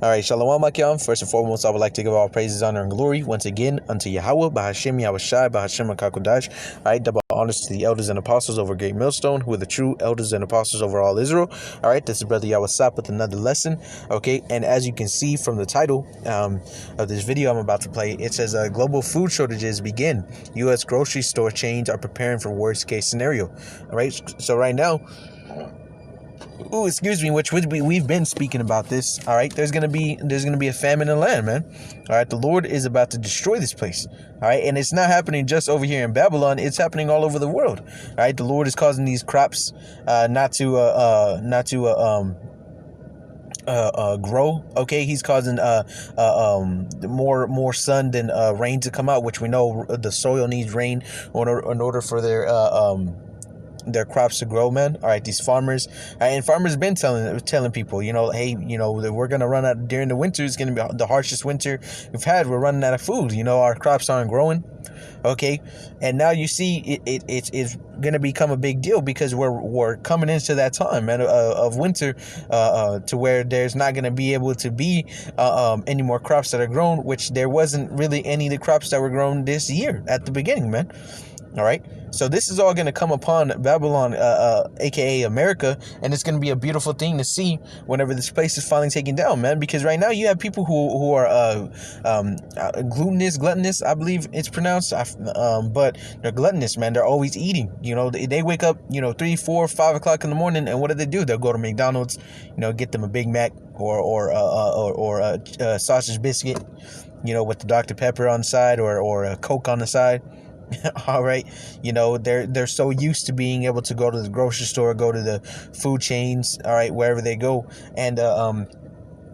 All right, Shalom Akim. First and foremost, I would like to give all praises, honor, and glory once again unto Yahweh, Bahashem, Yahushai, Bahashem, and Kakodash. All right, double honors to the elders and apostles over Great Millstone, who are the true elders and apostles over all Israel. All right, this is Brother Yahweh with another lesson. Okay, and as you can see from the title of this video I'm about to play, it says global food shortages begin. U.S. grocery store chains are preparing for worst case scenario. All right, so right now, which we've been speaking about this. All right, there's gonna be a famine in the land, man. All right, the Lord is about to destroy this place. All right, and it's not happening just over here in Babylon. It's happening all over the world. All right, the Lord is causing these crops not to grow. Okay, He's causing more sun than rain to come out, which we know the soil needs rain in order for their crops to grow, man. All right, these farmers, and farmers been telling people, hey, we're gonna run out during the winter. It's gonna be the harshest winter we've had. We're running out of food. Our crops aren't growing. Okay, and now you see it's gonna become a big deal because we're coming into that time, man, of winter, to where there's not gonna be able to be any more crops that are grown, which there wasn't really any of the crops that were grown this year at the beginning, man. All right, so this is all going to come upon Babylon, aka America, and it's going to be a beautiful thing to see whenever this place is finally taken down, man. Because right now you have people who are gluttonous, I believe it's pronounced, but they're gluttonous, man. They're always eating. They wake up, 3, 4, 5 o'clock in the morning, and what do? They'll go to McDonald's, get them a Big Mac or a sausage biscuit, with the Dr. Pepper on the side or a Coke on the side. All right, they're so used to being able to go to the grocery store, go to the food chains, all right, wherever they go, and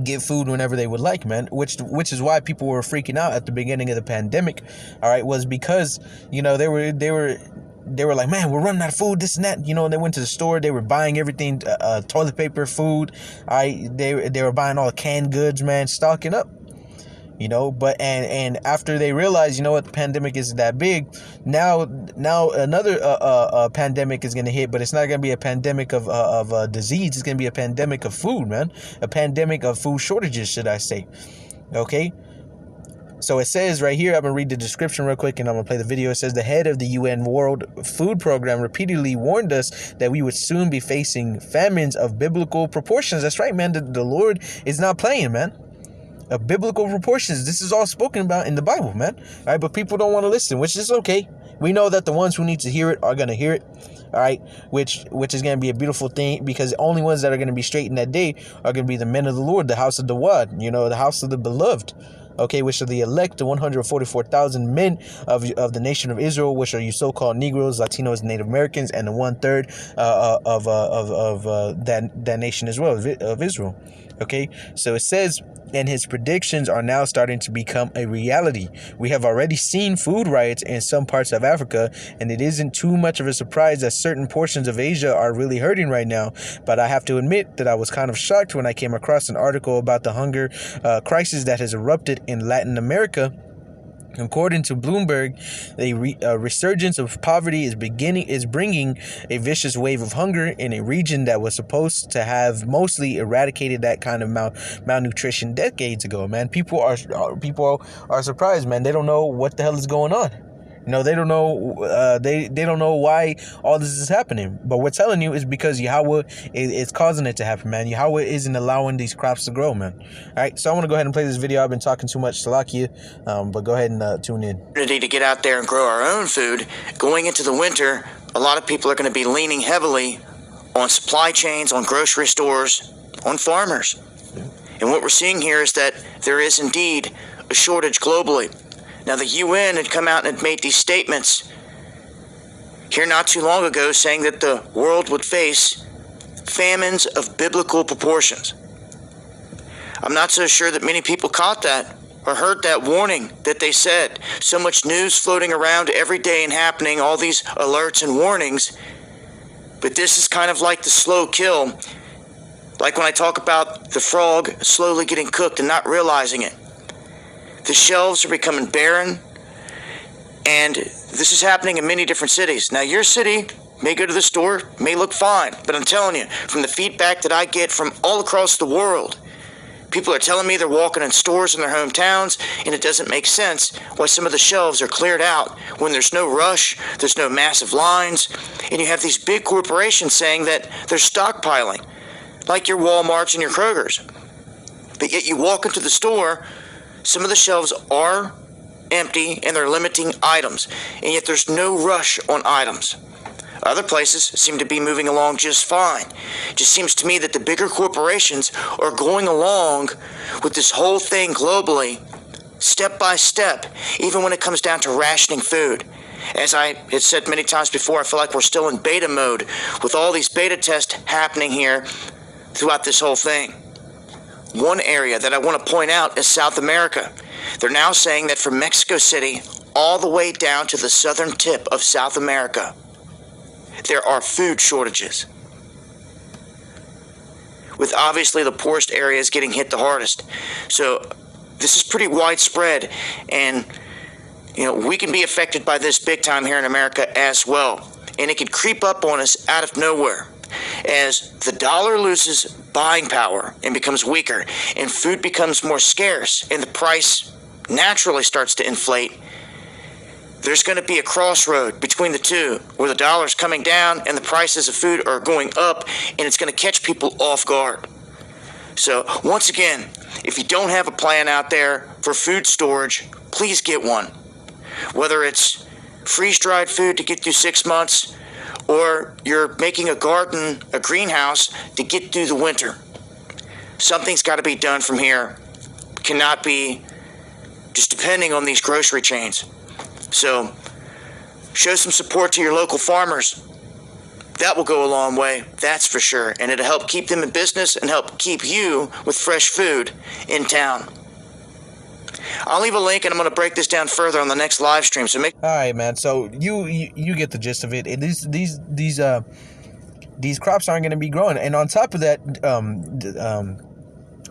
get food whenever they would like, man. Which is why people were freaking out at the beginning of the pandemic. All right, was because they were like, man, we're running out of food, this and that. They went to the store, they were buying everything, toilet paper, food. They were buying all the canned goods, man, stocking up. But and after they realized, the pandemic isn't that big, now another pandemic is going to hit, but it's not going to be a pandemic of disease. It's going to be a pandemic of food, man. A pandemic of food shortages, should I say. Okay. So it says right here, I'm going to read the description real quick and I'm going to play the video. It says the head of the UN World Food Program repeatedly warned us that we would soon be facing famines of biblical proportions. That's right, man. The Lord is not playing, man. Of biblical proportions. This is all spoken about in the Bible, man. All right, but people don't want to listen, which is okay. We know that the ones who need to hear it are going to hear it. All right, which is going to be a beautiful thing, because the only ones that are going to be straight in that day are going to be the men of the Lord, the house of the Wad, the house of the beloved. Okay, which are the elect, the 144,000 men of the nation of Israel, which are you so-called Negroes, Latinos, Native Americans, and the 1/3 of that nation as well, of Israel. Okay, so it says, and his predictions are now starting to become a reality. We have already seen food riots in some parts of Africa, and it isn't too much of a surprise that certain portions of Asia are really hurting right now. But I have to admit that I was kind of shocked when I came across an article about the hunger crisis that has erupted in Latin America. According to Bloomberg, a resurgence of poverty is bringing a vicious wave of hunger in a region that was supposed to have mostly eradicated that kind of malnutrition decades ago. Man, people are surprised, man. They don't know what the hell is going on. They don't know. They don't know why all this is happening. But we're telling you is because Yahweh is causing it to happen, man. Yahweh isn't allowing these crops to grow, man. All right, so I want to go ahead and play this video. I've been talking too much, Salakia, but go ahead and tune in. To get out there and grow our own food. Going into the winter, a lot of people are going to be leaning heavily on supply chains, on grocery stores, on farmers. And what we're seeing here is that there is indeed a shortage globally. Now, the UN had come out and had made these statements here not too long ago saying that the world would face famines of biblical proportions. I'm not so sure that many people caught that or heard that warning that they said. So much news floating around every day and happening, all these alerts and warnings. But this is kind of like the slow kill. Like when I talk about the frog slowly getting cooked and not realizing it. The shelves are becoming barren, and this is happening in many different cities. Now, your city may go to the store, may look fine, but I'm telling you, from the feedback that I get from all across the world, People are telling me they're walking in stores in their hometowns, and it doesn't make sense why some of the shelves are cleared out when there's no rush, there's no massive lines, and you have these big corporations saying that they're stockpiling, like your Walmarts and your Krogers. But yet you walk into the store, some of the shelves are empty and they're limiting items, and yet there's no rush on items. Other places seem to be moving along just fine. It just seems to me that the bigger corporations are going along with this whole thing globally, step by step, even when it comes down to rationing food. As I had said many times before, I feel like we're still in beta mode with all these beta tests happening here throughout this whole thing. One area that I want to point out is South America. They're now saying that from Mexico City all the way down to the southern tip of South America, there are food shortages, with obviously the poorest areas getting hit the hardest. So this is pretty widespread, and we can be affected by this big time here in America as well. And it can creep up on us out of nowhere as the dollar loses buying power and becomes weaker, and food becomes more scarce, and the price naturally starts to inflate. There's going to be a crossroad between the two where the dollar's coming down and the prices of food are going up, and it's going to catch people off guard. So once again, if you don't have a plan out there for food storage, please get one. Whether it's freeze-dried food to get through 6 months, or you're making a garden, a greenhouse to get through the winter. Something's got to be done from here. It cannot be just depending on these grocery chains. So, show some support to your local farmers. That will go a long way, that's for sure. And it'll help keep them in business and help keep you with fresh food in town. I'll leave a link, and I'm going to break this down further on the next live stream. So make. All right, man. So you get the gist of it. These crops aren't going to be growing, and on top of that,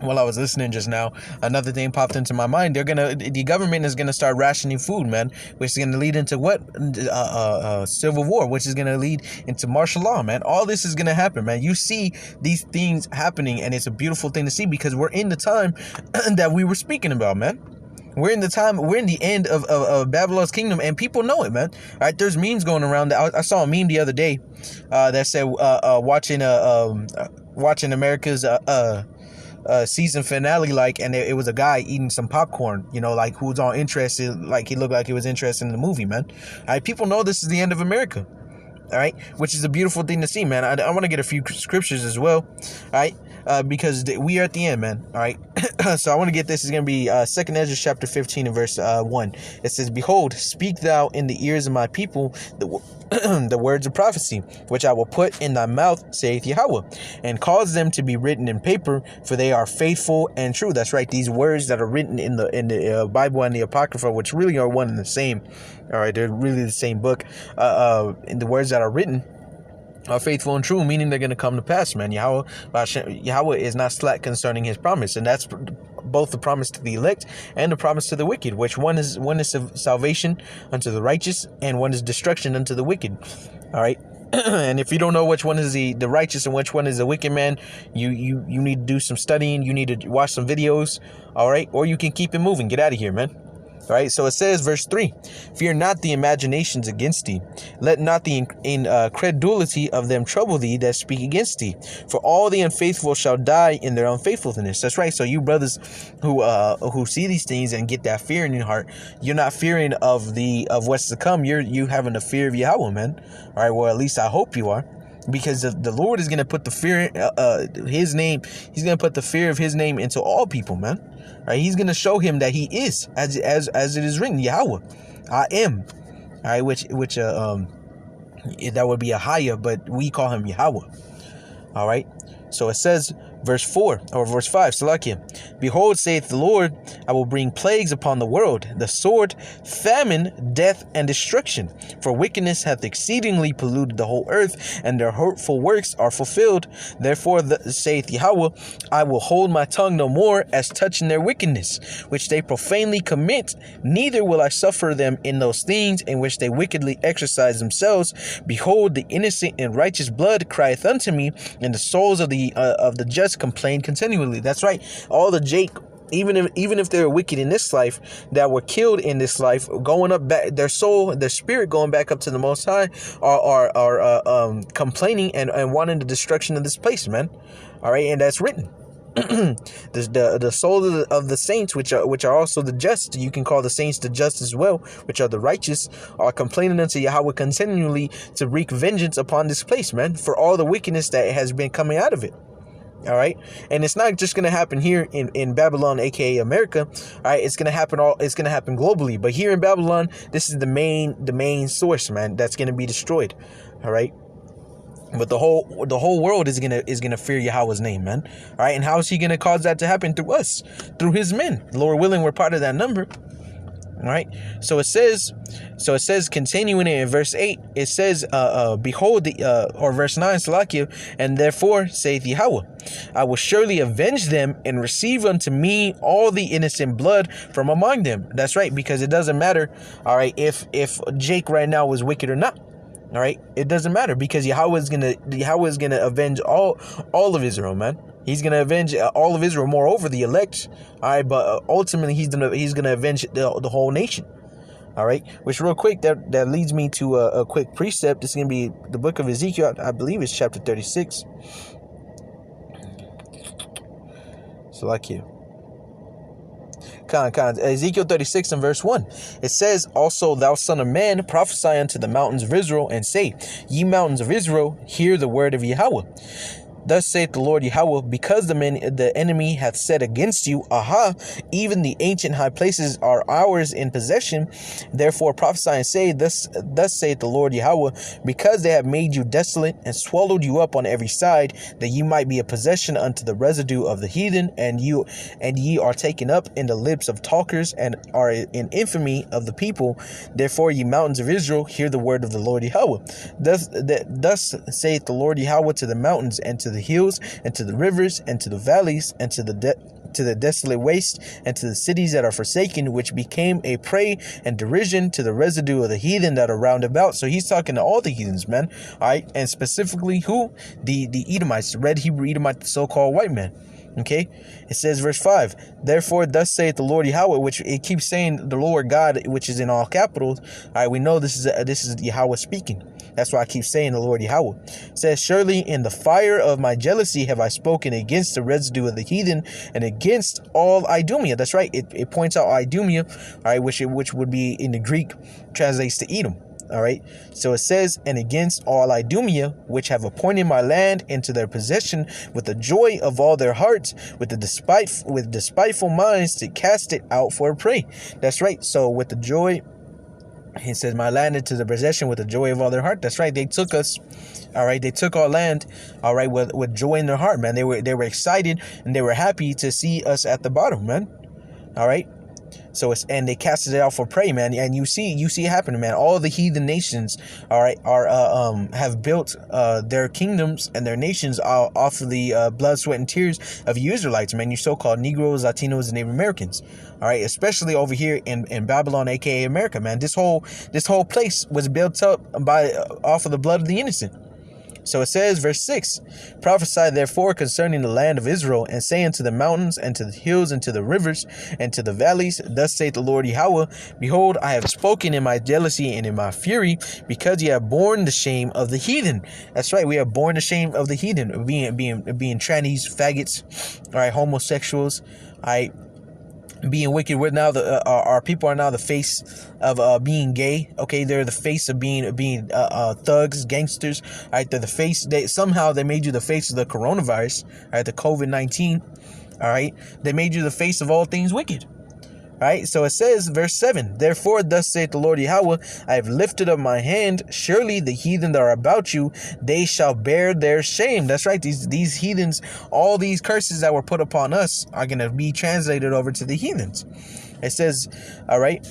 while I was listening just now, another thing popped into my mind. The government is gonna start rationing food, man, which is gonna lead into what? Civil war, which is gonna lead into martial law, man. All this is gonna happen, man. You see these things happening, and it's a beautiful thing to see because we're in the time that we were speaking about, man. We're in the end of Babylon's kingdom, and people know it, man. All right, there's memes going around. I saw a meme the other day that said watching America's season finale, and it was a guy eating some popcorn, who's all interested, he looked like he was interested in the movie, man. All right, people know this is the end of America, all right, which is a beautiful thing to see, man. I want to get a few scriptures as well, all right, because we are at the end, man, all right. So I want to get this. It's going to be 2nd Ezra chapter 15 and verse 1. It says, "Behold, speak thou in the ears of my people the words of prophecy, which I will put in thy mouth, saith Yahweh, and cause them to be written in paper, for they are faithful and true." That's right. These words that are written in the Bible and the Apocrypha, which really are one and the same. All right, they're really the same book. And the words that are written are faithful and true, meaning they're going to come to pass, man. Yahweh is not slack concerning his promise, and that's both the promise to the elect and the promise to the wicked, which one is salvation unto the righteous, and one is destruction unto the wicked. All right. And if you don't know which one is the righteous and which one is the wicked, man, you need to do some studying. You need to watch some videos. All right. Or you can keep it moving. Get out of here, man. All right, so it says, verse 3, "Fear not the imaginations against thee. Let not the incredulity of them trouble thee that speak against thee. For all the unfaithful shall die in their unfaithfulness." That's right. So you brothers who see these things and get that fear in your heart, you're not fearing of what's to come. You having the fear of Yahweh, man. All right, well, at least I hope you are. Because the Lord is going to put the fear his name. He's going to put the fear of his name into all people, man. Right? He's going to show him that he is, as it is written, Yahweh, I am. All right, which that would be a higher, but we call him Yahweh. All right. So it says, verse 4 or verse 5, Salakia, "Behold, saith the Lord, I will bring plagues upon the world, the sword, famine, death, and destruction. For wickedness hath exceedingly polluted the whole earth, and their hurtful works are fulfilled. Therefore, saith Yahweh, I will hold my tongue no more as touching their wickedness, which they profanely commit, neither will I suffer them in those things in which they wickedly exercise themselves. Behold, the innocent and righteous blood crieth unto me, and the souls of the just complain continually. That's right. All the Jake, even if they're wicked in this life, that were killed in this life, going up back, their soul, their spirit going back up to the Most High, are complaining and wanting the destruction of this place, man. All right, and that's written. The soul of the saints, which are also the just, you can call the saints the just as well, which are the righteous, are complaining unto Yahweh continually to wreak vengeance upon this place, man, for all the wickedness that has been coming out of it. All right, and it's not just gonna happen here in Babylon, aka America. All right, it's gonna happen globally. But here in Babylon, this is the main source, man. That's gonna be destroyed. All right. But the whole world is gonna fear Yahweh's name, man. All right, and how is He gonna cause that to happen? Through us, through His men. Lord willing, we're part of that number. All right. So it says, continuing in verse 8, it says, behold, or verse 9, Salakia, and therefore saith Yahweh, I will surely avenge them and receive unto me all the innocent blood from among them. That's right, because it doesn't matter, all right, if Jake right now was wicked or not. All right, it doesn't matter, because Yahweh is gonna avenge all of Israel, man. He's gonna avenge all of Israel. Moreover, the elect. All right, but ultimately he's gonna avenge the whole nation. All right, which real quick that leads me to a quick precept. It's gonna be the book of Ezekiel. I believe it's chapter 36. So like here. Ezekiel 36 and verse 1. It says, also, thou son of man, prophesy unto the mountains of Israel, and say, ye mountains of Israel, hear the word of Yahweh. Thus saith the Lord Yahweh, because the enemy hath said against you, aha, even the ancient high places are ours in possession. Therefore prophesy and say, thus saith the Lord Yahweh, because they have made you desolate and swallowed you up on every side, that ye might be a possession unto the residue of the heathen, and ye are taken up in the lips of talkers, and are in infamy of the people. Therefore, ye mountains of Israel, hear the word of the Lord Yahweh. Thus saith the Lord Yahweh to the mountains, and to the hills, and to the rivers, and to the valleys, and to the desolate waste, and to the cities that are forsaken, which became a prey and derision to the residue of the heathen that are round about. So he's talking to all the heathens, man. All right, and specifically who? The Edomites, the red Hebrew Edomite, the so-called white man. Okay, it says verse 5, therefore thus saith the Lord Yahweh, which it keeps saying the Lord God, which is in all capitals. All right, we know this is Yahweh speaking. That's why I keep saying the Lord Yahweh. It says, surely in the fire of my jealousy have I spoken against the residue of the heathen, and against all Idumea. That's right, it points out Idumea, all right, which would be in the Greek translates to Edom. All right, so it says, and against all Idumea, which have appointed my land into their possession with the joy of all their hearts, with despiteful minds to cast it out for a prey. That's right. So with the joy, he says, my land into the possession with the joy of all their heart. That's right. They took us. All right, they took our land. All right, with joy in their heart, man. They were excited and they were happy to see us at the bottom, man. All right. So and they casted it out for prey, man. And you see it happening, man. All the heathen nations, all right, have built their kingdoms and their nations off of the blood, sweat, and tears of you Israelites, man. You so-called Negroes, Latinos, and Native Americans. All right, especially over here in Babylon, aka America, man. This whole place was built up off of the blood of the innocent. So it says, verse 6, prophesy therefore concerning the land of Israel, and say unto the mountains, and to the hills, and to the rivers, and to the valleys, thus saith the Lord Yahweh, behold, I have spoken in my jealousy and in my fury, because ye have borne the shame of the heathen. That's right, we have borne the shame of the heathen, being trannies, faggots, all right, homosexuals, all right, being wicked. We're now our people are now the face of being gay. Okay, they're the face of being thugs, gangsters. All right, they're the face. Somehow they made you the face of the coronavirus. All right, the COVID-19. All right, they made you the face of all things wicked. All right, so it says, verse 7, therefore thus saith the Lord Yahweh, I have lifted up my hand, surely the heathen that are about you, they shall bear their shame. That's right, these heathens, all these curses that were put upon us are going to be translated over to the heathens. It says, all right,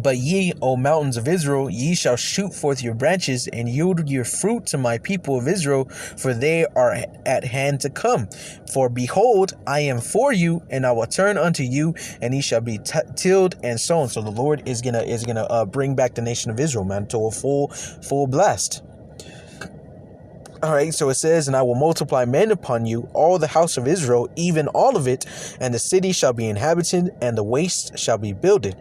but ye, O mountains of Israel, ye shall shoot forth your branches, and yield your fruit to my people of Israel, for they are at hand to come. For behold, I am for you, and I will turn unto you, and ye shall be tilled and sown. So the Lord is gonna bring back the nation of Israel, man, to a full blast. All right, so it says, and I will multiply men upon you, all the house of Israel, even all of it, and the city shall be inhabited, and the waste shall be builded.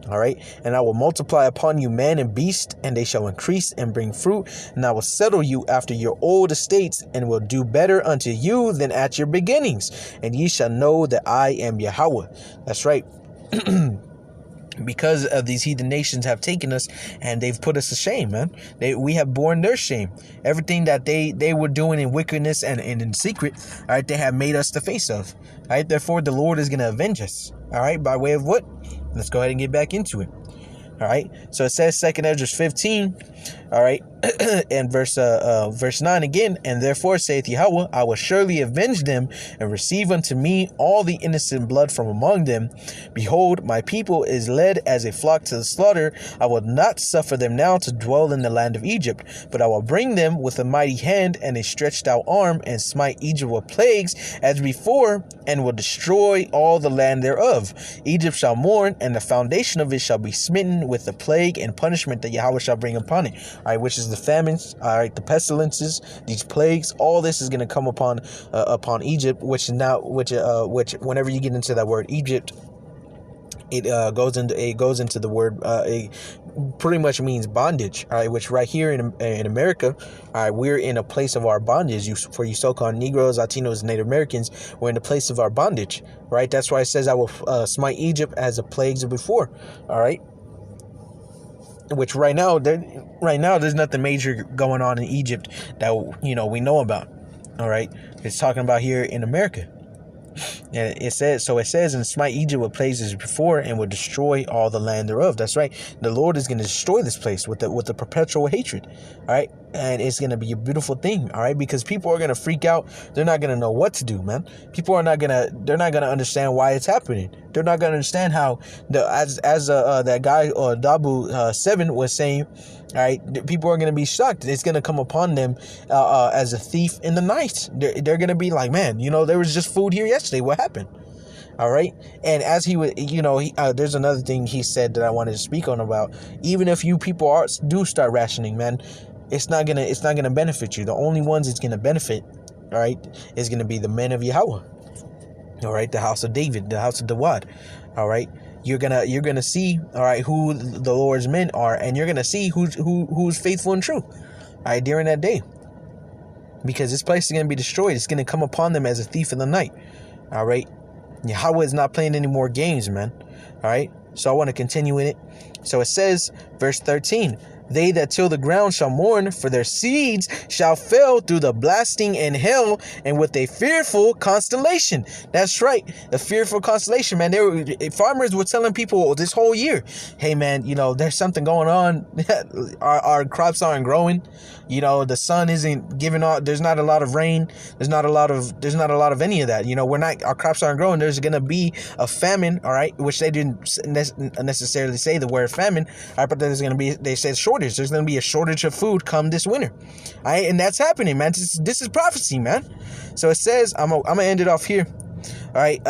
All right, and I will multiply upon you man and beast, and they shall increase and bring fruit, and I will settle you after your old estates, and will do better unto you than at your beginnings, and ye shall know that I am Yahweh. That's right. Because of these heathen nations have taken us and they've put us to shame, man. We have borne their shame. Everything that they were doing in wickedness and in secret, all right, they have made us the face of. All right, therefore the Lord is going to avenge us. All right, by way of what? Let's go ahead and get back into it. All right, so it says 2 Esdras 15, all right, and verse 9 again, and therefore saith Yahweh, I will surely avenge them and receive unto me all the innocent blood from among them. Behold, my people is led as a flock to the slaughter. I will not suffer them now to dwell in the land of Egypt, but I will bring them with a mighty hand and a stretched out arm, and smite Egypt with plagues as before, and will destroy all the land thereof. Egypt shall mourn, and the foundation of it shall be smitten with the plague and punishment that Yahweh shall bring upon it. All right, which is the famines, all right, the pestilences, these plagues, all this is going to come upon Egypt, which whenever you get into that word Egypt, it goes into the word it pretty much means bondage. All right, which right here in America, all right, we're in a place of our bondage. For you so-called Negroes, Latinos, Native Americans, we're in a place of our bondage. Right, that's why it says I will smite Egypt as the plagues of before. All right. Which right now there's nothing major going on in Egypt that we know about. All right, it's talking about here in America. And it says, and smite Egypt with plagues as before, and will destroy all the land thereof. That's right. The Lord is going to destroy this place with the perpetual hatred. All right. And it's going to be a beautiful thing. All right. Because people are going to freak out. They're not going to know what to do, man. They're not going to understand why it's happening. They're not going to understand how as that guy Dabu 7 was saying. All right, people are going to be shocked. It's going to come upon them as a thief in the night. They're going to be like, man, there was just food here yesterday. What happened? All right. And as he would, there's another thing he said that I wanted to speak on about. Even if you people do start rationing, man, it's not gonna benefit you. The only ones it's going to benefit, all right, is going to be the men of Yahweh. All right, the house of David, the house of Dawad. All right. You're gonna see, all right, who the Lord's men are, and you're gonna see who's faithful and true, all right, during that day, because this place is gonna be destroyed. It's gonna come upon them as a thief in the night. All right, Yahweh is not playing any more games, man. All right, so I want to continue in it. So it says, verse 13. They that till the ground shall mourn, for their seeds shall fail through the blasting and hail, and with a fearful constellation. That's right, the fearful constellation, man. Farmers were telling people this whole year, hey, man, there's something going on. our crops aren't growing. The sun isn't giving off. There's not a lot of rain. There's not a lot of any of that. Our crops aren't growing. There's going to be a famine, all right, which they didn't necessarily say the word famine, all right, but there's going to be, they said shortage. There's going to be a shortage of food come this winter. All right, and that's happening, man. This is prophecy, man. So it says, I'm going to end it off here. All right,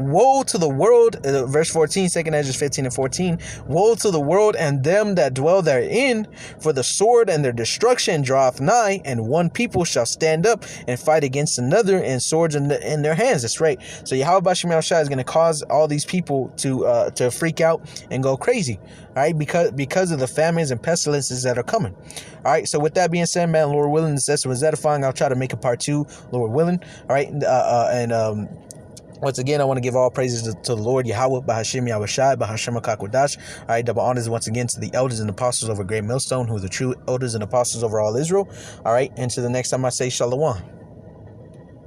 woe to the world, verse 14, 2 Esdras 15 and 14. Woe to the world and them that dwell therein, for the sword and their destruction draweth nigh, and one people shall stand up and fight against another, and swords in their hands. That's right. So Yahweh Bashim Shai is going to cause all these people to freak out and go crazy. All right, because of the famines and pestilences that are coming. All right, so with that being said, man, Lord willing, this was edifying. I'll try to make a part 2, Lord willing. All right, once again, I want to give all praises to the Lord Yahweh, Bahashim Yahweh Shai, Bahashim Akakwadash. All right, double honors once again to the elders and apostles of a great millstone, who are the true elders and apostles over all Israel. All right, until the next time I say Shalom.